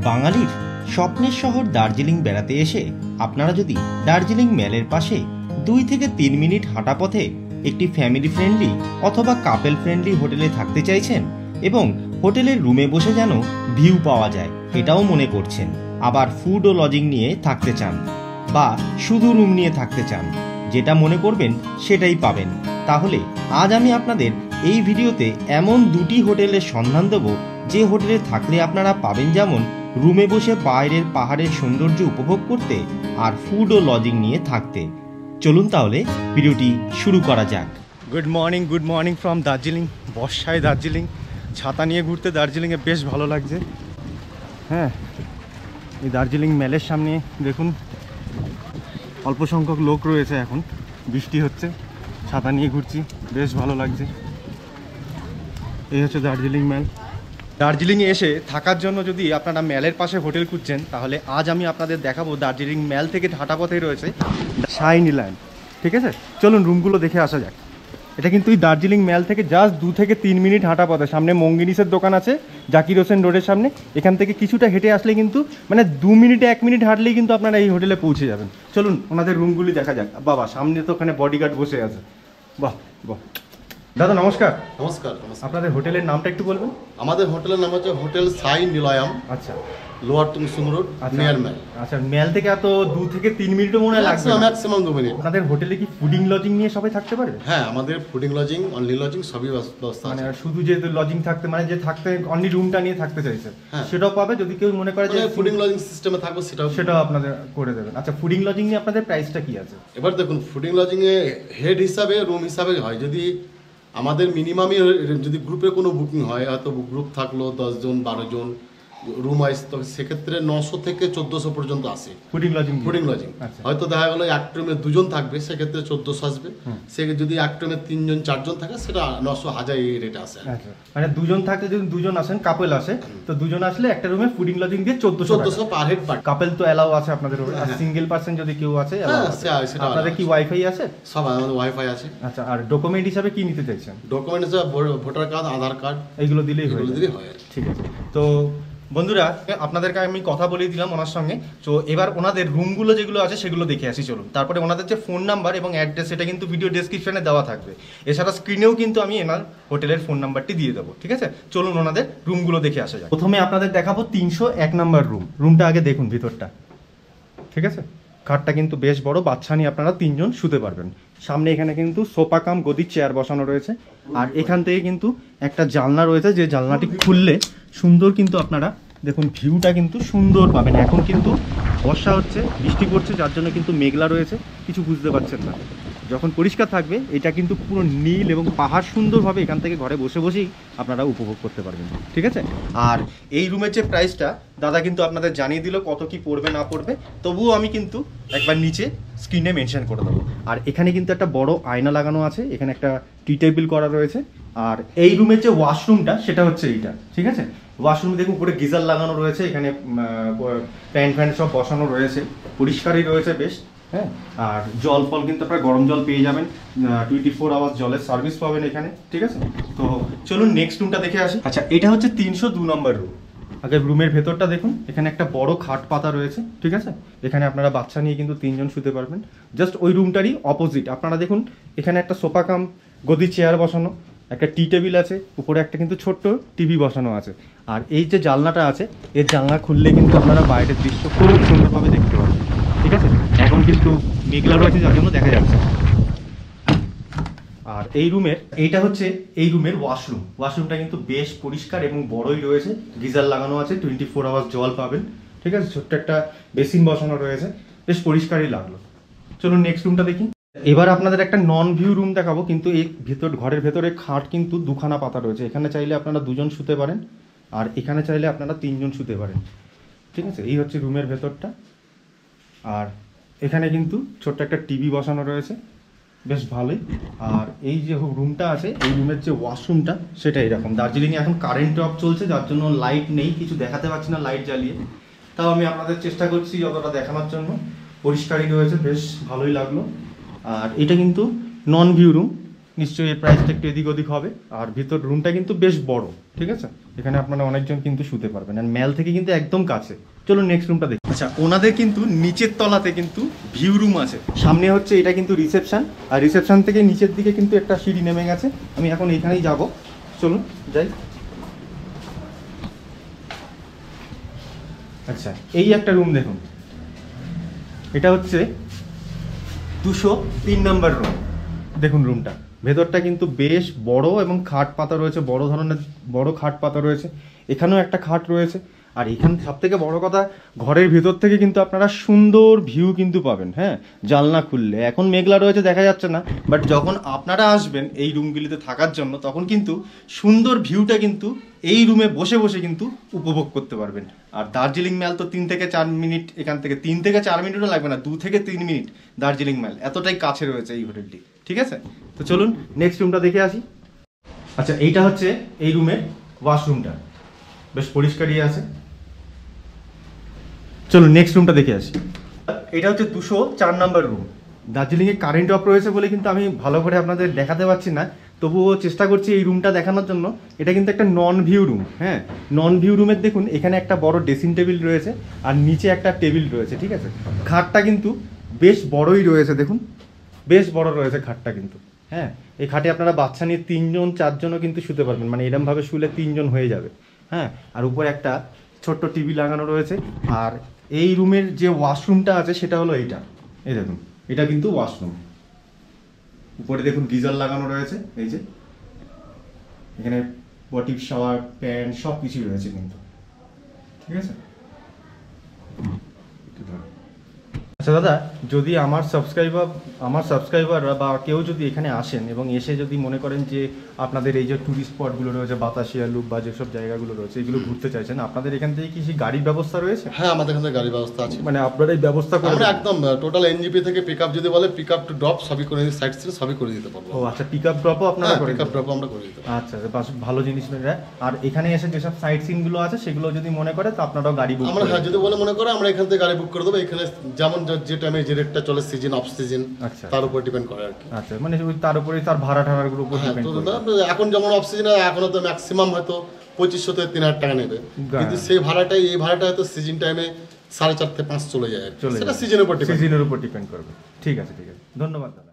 বাঙালির স্বপ্নের শহর দার্জিলিং বেড়াতে এসে আপনারা যদি দার্জিলিং মেলের পাশে 2 থেকে 3 মিনিট হাঁটা পথে একটি ফ্যামিলি ফ্রেন্ডলি অথবা কাপল ফ্রেন্ডলি হোটেলে থাকতে চাইছেন এবং হোটেলের রুমে বসে যেন ভিউ পাওয়া যায় এটাও মনে করছেন, আবার ফুড ও লজিং নিয়ে থাকতে চান বা শুধু রুম নিয়ে থাকতে চান, যেটা মনে করবেন সেটাই পাবেন, তাহলে আজ আমি আপনাদের এই ভিডিওতে এমন 2টি হোটেলের সন্ধান দেব যে হোটেলে থাকলে আপনারা পাবেন যেমন রুমে বসে বাইরের পাহাড়ের সৌন্দর্য উপভোগ করতে আর ফুড ও লজিং নিয়ে থাকতে। চলুন তাহলে ভিডিওটি শুরু করা যাক। Good morning from Darjeeling. বর্ষায় দার্জিলিং, ছাতা নিয়ে ঘুরতে দার্জিলিংয়ে বেশ ভালো লাগছে। হ্যাঁ, এই দার্জিলিং মেলের সামনে দেখুন অল্প সংখ্যক লোক রয়েছে, এখন বৃষ্টি হচ্ছে, ছাতা নিয়ে ঘুরছি, বেশ ভালো লাগছে। এই হচ্ছে দার্জিলিং মেল। দার্জিলিংয়ে এসে থাকার জন্য যদি আপনারা মেলের পাশে হোটেল খুঁজছেন তাহলে আজ আমি আপনাদের দেখাবো দার্জিলিং মেল থেকে হাঁটা পথেই রয়েছে শাইনি ল্যান্ড। ঠিক আছে, চলুন রুমগুলো দেখে আসা যাক। এটা কিন্তু এই দার্জিলিং মেল থেকে জাস্ট 2 থেকে 3 মিনিট হাঁটা পথে। সামনে মঙ্গিনিসের দোকান আছে জাকির হোসেন রোডের সামনে, এখান থেকে কিছুটা হেঁটে আসলে কিন্তু মানে 2 মিনিটে 1 মিনিট হাঁটলেই কিন্তু আপনারা এই হোটেলে পৌঁছে যাবেন। চলুন ওনাদের রুমগুলি দেখা যাক। বাবা, সামনে তো ওখানে বডিগার্ড বসে আছে। বাহ বাহ। দাদা নমস্কার। নমস্কার। আপনাদের হোটেলের নামটা একটু বলবেন? আমাদের হোটেলের নাম হচ্ছে হোটেল সাই নিলয়াম। আচ্ছা, লোয়ার তুমসুং রোড, নিয়ার মেল। আচ্ছা, মেল থেকে এত 2 থেকে 3 মিনিটও মনে লাগবে? Maximum 2 minute. আপনাদের হোটেলে কি ফুডিং লজিং নিয়ে সবাই থাকতে পারবে? হ্যাঁ, আমাদের ফুডিং লজিং, অনলি লজিং সবই ব্যবস্থা মানে আছে। শুধু যে লজিং থাকতে মানে যে থাকতে অনলি রুমটা নিয়ে থাকতে চাইছে সেটাও পাবে, যদি কেউ মনে করে যে ফুডিং লজিং সিস্টেমে থাকবে সেটাও আপনাদের করে দেবেন। আচ্ছা, ফুডিং লজিং নিয়ে আপনাদের প্রাইসটা কি আছে? এবার দেখুন, ফুডিং লজিং এ হেড হিসাবে রুম হিসাবে হয়। যদি আমাদের মিনিমামই যদি গ্রুপে কোনো বুকিং হয়, হয়তো গ্রুপ থাকলো 10 জন 12 জন রুম ওয়াইজ, তো সেক্ষেত্রে 900 থেকে 1400 পর্যন্ত আসে ফুডিং লজিং। হয়তো দেখা গেলো এক রুমে 2 জন থাকবে, সেক্ষেত্রে 1400 আসবে। সে যদি এক রুমে 3 জন 4 জন থাকে সেটা 900 1000 এই রেট আসে। মানে 2 জন থাকলে যদি 2 জন আসেন, কাপল আসে, তো 2 জন আসলে একটা রুমে ফুডিং লজিং দিয়ে 1400 পার হেড। কাপল তো এলাও আছে আপনাদের রুমে, আর সিঙ্গেল পারসন যদি কেউ আছে আপনাদের কি ওয়াইফাই আছে? সব আমাদের ওয়াইফাই আছে। আচ্ছা, আর ডকুমেন্ট হিসাবে কি নিতে চাইছেন? ডকুমেন্ট হিসাবে ভোটার কার্ড, আধার কার্ড, এইগুলো দিলেই হয়। ঠিক আছে। তো বন্ধুরা, আপনাদেরকে আমি কথা বলে দিলাম ওনার সঙ্গে। তো এবার ওনাদের রুমগুলো যেগুলো আছে সেগুলো দেখে আসি চলুন। তারপরে ওনাদের যে ফোন নাম্বার এবং অ্যাড্রেস সেটা কিন্তু ভিডিও ডেসক্রিপশনে দেওয়া থাকবে। এছাড়া স্ক্রিনেও কিন্তু আমি এনার হোটেলের ফোন নাম্বারটি দিয়ে দেবো। ঠিক আছে, চলুন ওনাদের রুমগুলো দেখে আসা যায়। প্রথমে আপনাদের দেখাবো 301 নম্বর রুম। রুমটা আগে দেখুন ভিতরটা। ঠিক আছে, খাটটা কিন্তু বেশ বড়, বাচ্চা নিয়ে আপনারা 3 জন শুতে পারবেন। সামনে এখানে কিন্তু সোফা কাম গদির চেয়ার বসানো রয়েছে, আর এখান থেকে কিন্তু একটা জানলা রয়েছে, যে জানলাটি খুললে সুন্দর কিন্তু আপনারা দেখুন ভিউটা কিন্তু সুন্দর পাবেন। এখন কিন্তু বর্ষা হচ্ছে, বৃষ্টি পড়ছে, যার জন্য কিন্তু মেঘলা রয়েছে, কিছু বুঝতে পারছেন না। যখন পরিষ্কার থাকবে এটা কিন্তু পুরো নীল এবং পাহাড় সুন্দরভাবে এখান থেকে ঘরে বসে বসেই আপনারা উপভোগ করতে পারবেন। ঠিক আছে, আর এই রুমের যে প্রাইসটা দাদা কিন্তু আপনাদের জানিয়ে দিল কত কি পড়বে না পড়বে, তবুও আমি কিন্তু একবার নিচে স্ক্রিনে মেনশন করে দেবো। আর এখানে কিন্তু একটা বড় আয়না লাগানো আছে, এখানে একটা টি টেবিল করা রয়েছে, আর এই রুমের যে ওয়াশরুমটা সেটা হচ্ছে এইটা। ঠিক আছে, ওয়াশরুমে দেখুন উপরে গিজার লাগানো রয়েছে, এখানে ফ্যান সব বসানো রয়েছে, পরিষ্কারই রয়েছে বেশ। হ্যাঁ, আর জল ফল কিন্তু আপনারা গরম জল পেয়ে যাবেন, 24 আওয়ার্স জলের সার্ভিস পাবেন এখানে। ঠিক আছে, তো চলুন নেক্সট রুমটা দেখে আসি। আচ্ছা, এটা হচ্ছে 302 নম্বর রুম। আগে রুমের ভেতরটা দেখুন, এখানে একটা বড় খাট পাতা রয়েছে। ঠিক আছে, এখানে আপনারা বাচ্চা নিয়ে কিন্তু 3 জন শুতে পারবেন। জাস্ট ওই রুমটারই অপোজিট আপনারা দেখুন, এখানে একটা সোফা কাম গদি চেয়ার বসানো, একটা টি টেবিল আছে, উপরে একটা কিন্তু ছোট্ট টিভি বসানো আছে। আর এই যে জানলাটা আছে, এর জানলা খুললে কিন্তু আপনারা বাইরের দৃশ্য খুব সুন্দরভাবে দেখতে পাবেন। ঠিক আছে, এখন কিন্তু মেঘলা রয়েছে যার জন্য দেখা যাচ্ছে। আর এই রুমের এইটা হচ্ছে এই রুমের ওয়াশরুম। ওয়াশরুমটা কিন্তু বেশ পরিষ্কার এবং বড়ই রয়েছে, গিজার লাগানো আছে, 24 আওয়ার্স জল পাবেন। ঠিক আছে, ছোট্ট একটা বেসিন বসানো রয়েছে, বেশ পরিষ্কারই লাগলো। চলুন নেক্সট রুমটা দেখি। এবার আপনাদের একটা নন ভিউ রুম দেখাবো, কিন্তু এই ঘরের ভেতরে খাট কিন্তু 2খানা পাতা রয়েছে। এখানে চাইলে আপনারা 2 জন শুতে পারেন, আর এখানে চাইলে আপনারা 3 জন শুতে পারেন। ঠিক আছে, এই হচ্ছে রুমের ভেতরটা। আর এখানে কিন্তু ছোট্ট একটা টিভি বসানো রয়েছে, বেশ ভালোই। আর এই যে রুমটা আছে, এই রুমের যে ওয়াশরুমটা সেটা এরকম। দার্জিলিংয়ে এখন কারেন্ট অফ চলছে, যার জন্য লাইট নেই, কিছু দেখাতে পারছি না লাইট জ্বালিয়ে, তাও আমি আপনাদের চেষ্টা করছি যতটা দেখানোর জন্য। পরিষ্কারই রয়েছে, বেশ ভালোই লাগলো। আর এটা কিন্তু নন ভিউ রুম, নিশ্চয়ই এর প্রাইসটা একটু এদিক ওদিক হবে। আর ভিতর রুমটা কিন্তু বেশ বড়। ঠিক আছে, এখানে আপনারা অনেকজন কিন্তু শুতে পারবেন, আর ম্যাল থেকে কিন্তু একদম কাছে। চলুন নেক্সট রুমটা দেখি। আচ্ছা, ওনাদের কিন্তু নিচের তলাতে কিন্তু ভিউ রুম আছে। সামনে হচ্ছে এটা কিন্তু রিসেপশন, আর রিসেপশন থেকে নিচের দিকে কিন্তু একটা সিঁড়ি নেমে গেছে। আমি এখন এইখানেই যাব, চলুন যাই। আচ্ছা, এই একটা রুম দেখুন, এটা হচ্ছে 203 নম্বর রুম। দেখুন রুমটা, ভেতরটা কিন্তু বেশ বড় এবং খাট পাতা রয়েছে, বড় ধরনের বড় খাট পাতা রয়েছে। এখানেও একটা খাট রয়েছে। আর এখানে সব থেকে বড় কথা, ঘরের ভেতর থেকে কিন্তু আপনারা সুন্দর ভিউ কিন্তু পাবেন। হ্যাঁ, জানলা খুললে, এখন মেঘলা রয়েছে দেখা যাচ্ছে না, বাট যখন আপনারা আসবেন এই রুমগুলিতে থাকার জন্য, তখন কিন্তু সুন্দর ভিউটা কিন্তু এই রুমে বসে বসে কিন্তু উপভোগ করতে পারবেন। আর দার্জিলিং ম্যাল তো 3 থেকে 4 মিনিট, এখান থেকে 3 থেকে 4 মিনিটও লাগবে না, 2 থেকে 3 মিনিট দার্জিলিং ম্যাল, এতটাই কাছে রয়েছে এই হোটেলটি। ঠিক আছে, তো চলুন নেক্সট রুমটা দেখে আসি। আচ্ছা, এইটা হচ্ছে এই রুমের ওয়াশরুমটা, বেশ পরিষ্কারই আছে। চলুন নেক্সট রুমটা দেখে আসি। এটা হচ্ছে 204 নম্বর রুম। দার্জিলিংয়ে কারেন্ট অফ রয়েছে বলে কিন্তু আমি ভালো করে আপনাদের দেখাতে পারছি না, তবুও চেষ্টা করছি এই রুমটা দেখানোর জন্য। এটা কিন্তু একটা নন ভিউ রুম। হ্যাঁ, নন ভিউ রুমের দেখুন এখানে একটা বড় ড্রেসিং টেবিল রয়েছে, আর নিচে একটা টেবিল রয়েছে। ঠিক আছে, খাটটা কিন্তু বেশ বড়ই রয়েছে, দেখুন বেশ বড় রয়েছে খাটটা কিন্তু। হ্যাঁ, এই খাটে আপনারা বাচ্চা নিয়ে 3জন 4জনও কিন্তু শুতে পারবেন, মানে এরমভাবে শুলে 3জন হয়ে যাবে। হ্যাঁ, আর উপরে একটা ছোট্ট টিভি লাগানো রয়েছে। আর এই রুমের যে ওয়াশরুমটা আছে সেটা হলো এইটা, এই দেখুন এটা কিন্তু ওয়াশরুম। উপরে দেখুন গিজার লাগানো রয়েছে, এই যে এখানে বডি শাওয়ার, প্যান্ট সব কিছুই রয়েছে কিন্তু। ঠিক আছে, আচ্ছা দাদা, যদি আমার সাবস্ক্রাইবাররা বা কেউ যদি এখানে আসেন এবং এসে যদি মনে করেন যে আপনাদের এই যে টুরিস্ট স্পটগুলো রয়েছে, বাতাসিয়া লুপ বা যেসব জায়গাগুলো রয়েছে, এগুলো ঘুরতে চাইছেন, আপনাদের এখান থেকে কি গাড়ির ব্যবস্থা রয়েছে? হ্যাঁ, আমাদের এখানে গাড়ির ব্যবস্থা আছে। মানে আপনারা এই ব্যবস্থা করে আমরা একদম টোটাল এনজিপি থেকে পিকআপ যদি বলে, পিকআপ টু ড্রপ সবই করে, সাইড সিন সবই করে দিতে পারবো। ও আচ্ছা, পিকআপ ড্রপও আপনারা করে পিকআপ ড্রপ আমরা করে দিতে পারবো। আচ্ছা, বাস ভালো জিনিস এটা। আর এখানে এসে যেসব সাইট সিনগুলো আছে সেগুলো যদি মনে করে তো আপনারাও গাড়ি বুক আমরা, হ্যাঁ যদি বলে মনে করে, আমরা এখান থেকে গাড়ি বুক করে দেবো। এখানে যেমন যে টাইমে যে রেটটা চলে, সিজন অফ সিজন, আচ্ছা তার উপর ডিপেন্ড করে আর কি। আচ্ছা, মানে ওই তার উপরে তার ভাড়া টাড়ার উপর হ্যাঁ, ডিপেন্ড তো করে। এখন যেমন অফ সিজনে এখনো তো ম্যাক্সিমাম হয়তো 2500 থেকে 3000 টাকা নেবে, কিন্তু সেই ভাড়াটাই, এই ভাড়াটা হয়তো সিজন টাইমে 4.5 থেকে 5 চলে যায়, সেটা সিজনের উপর ডিপেন্ড করবে। ঠিক আছে, ঠিক আছে, ধন্যবাদ দাদা।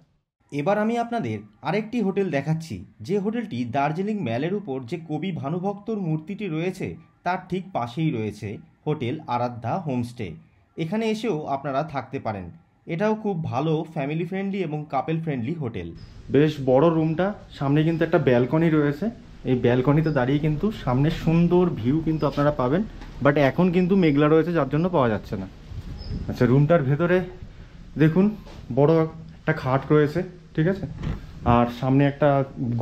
এবার আমি আপনাদের আরেকটি হোটেল দেখাচ্ছি, যে হোটেলটি দার্জিলিং ম্যালের উপর যে কবি ভানুভক্তর মূর্তিটি রয়েছে তার ঠিক পাশেই রয়েছে হোটেল আরাধ্যা হোমস্টে। এখানে এসেও আপনারা থাকতে পারেন। এটাও খুব ভালো ফ্যামিলি ফ্রেন্ডলি এবং কাপেল ফ্রেন্ডলি হোটেল। বেশ বড় রুমটা, সামনে কিন্তু একটা ব্যালকনি রয়েছে। এই ব্যালকনিতে দাঁড়িয়ে কিন্তু সামনে সুন্দর ভিউ কিন্তু আপনারা পাবেন, বাট এখন কিন্তু মেঘলা রয়েছে যার জন্য পাওয়া যাচ্ছে না। আচ্ছা, রুমটার ভেতরে দেখুন বড় একটা খাট রয়েছে। ঠিক আছে, আর সামনে একটা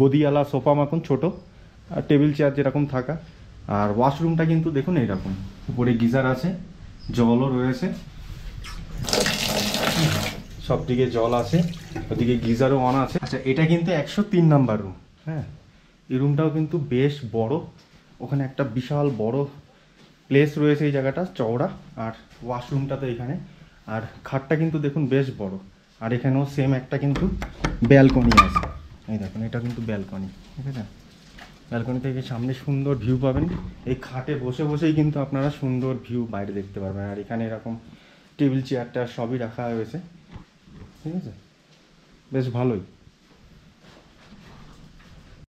গদিওয়ালা সোফা মতন ছোট, আর টেবিল চেয়ার যেরকম থাকা। আর ওয়াশরুমটা কিন্তু দেখুন এইরকম, উপরে গিজার আছে, জলও রয়েছে, সব দিকে জল আছে, ওদিকে গিজারও অন আছে। আচ্ছা, এটা কিন্তু 103 নাম্বার রুম। হ্যাঁ, এই রুমটাও কিন্তু বেশ বড়, ওখানে একটা বিশাল বড় প্লেস রয়েছে এই জায়গাটা চওড়া, আর ওয়াশরুমটা তো এখানে। আর খাটটা কিন্তু দেখুন বেশ বড়, আর এখানেও সেম একটা কিন্তু ব্যালকনি আছে। এই দেখুন, এটা কিন্তু ব্যালকনি। ঠিক আছে, ব্যালকনি থেকে সামনে সুন্দর ভিউ পাবেন। এই খাটে বসে বসেই কিন্তু আপনারা সুন্দর ভিউ বাইরে দেখতে পারবেন। আর এখানে এরকম টেবিল চেয়ারটা সবই রাখা হয়েছে। ঠিক আছে, বেশ ভালোই।